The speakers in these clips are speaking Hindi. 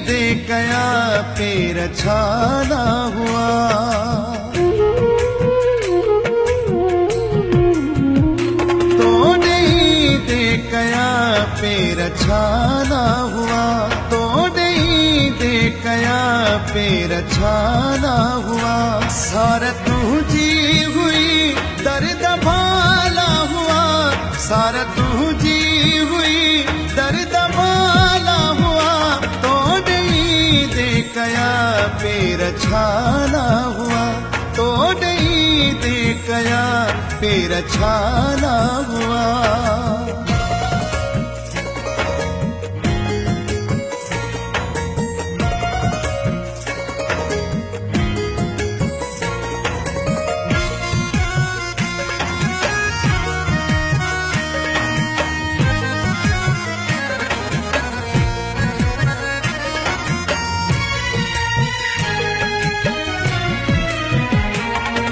दे कया पेर छाना हुआ। तो नहीं दे कया पेर छाना हुआ। तो नहीं दे कया पेर छाना हुआ। सार तुझी हुई दर्द भाला हुआ। सार तुझी हुई दर्द भाला हुआ। तो नहीं दे कया पेर छाना हुआ। तो नहीं दे कया पेर छाना हुआ।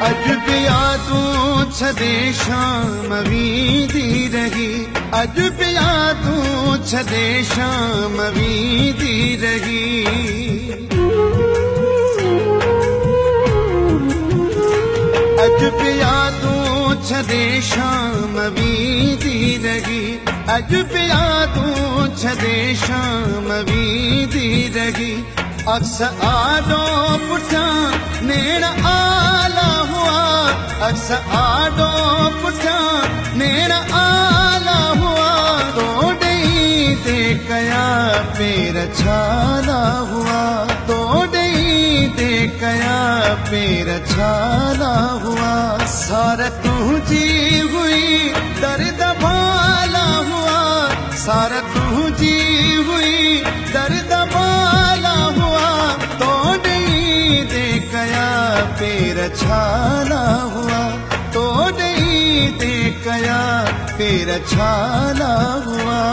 अज पिया तू छदे शाम वीदी रही। अज पिया तू छदे शाम वीदी रही। अज पिया तू छदे शाम वीदी रही। अज पिया तू छदे शाम वीदी रही। अक्स आडो पुठा नेण आला हुआ। अक्स आडो पुठा नेण आला हुआ। तो नहीं दे कया पेर छाना हुआ। तो नहीं दे कया पेर छाना हुआ। सार तुझी हुई दर्द भाला हुआ। सार तुझी हुई दर्द भाला हुआ। तो नहीं दे कया पेर छाना हुआ। तो नहीं दे कया पेर छाना हुआ।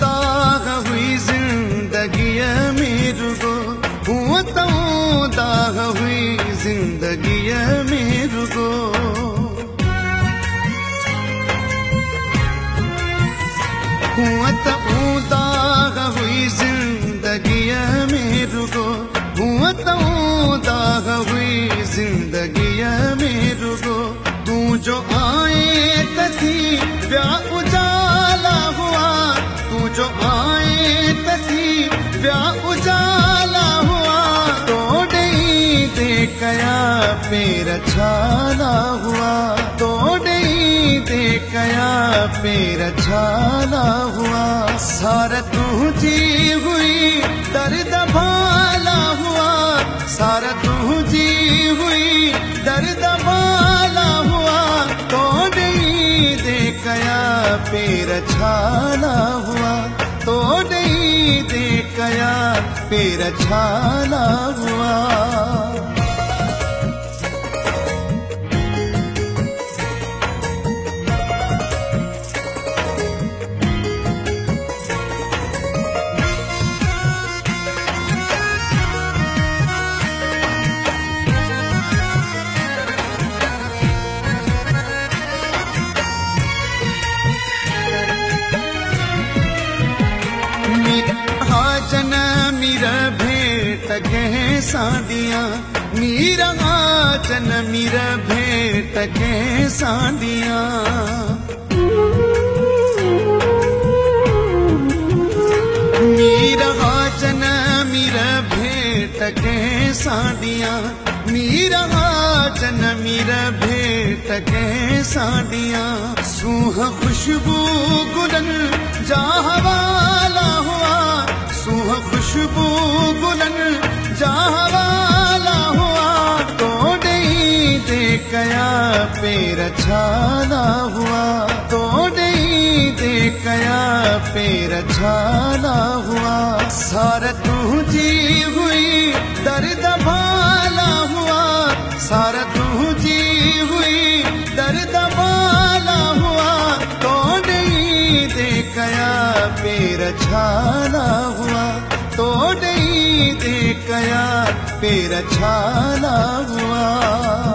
दाग हुई जिंदगी में रुको। दाग हुई जिंदगी में रुको। दाग हुई जिंदगी में रुको। तू जो आए तथी ब्याह उजाला हुआ। तू जो आए तथी ब्याह उजाला हुआ। तो नहीं दे कया पेर छाना हुआ। तो नहीं दे कया पेर छाना हुआ। सार तुझी हुई दर्द भाला हुआ। सार तुझी हुई दर्द भाला हुआ। तो नहीं दे कया पेर छाना हुआ। तो नहीं दे कया पेर छाना हुआ। के सादियाँ मीरा जन मीरा भेंट के सादियाँ। मीरा जन मीरा भेंट के सादियाँ। मीरा जन मीरा भेंट के सादियाँ। सूह खुशबू गुलन जाहवाला हुआ। सूह खुशबू गुलन जाहवाला हुआ। तो नहीं दे कया पेर छाना हुआ। तो नहीं दे कया पेर छाला हुआ। सारा तू जी हुई दर्द भाला हुआ, सारा तू जी हुई दर्द भाला हुआ। तो नहीं देखया पेर छाला हुआ, तो नहीं देखया पेर छाला हुआ।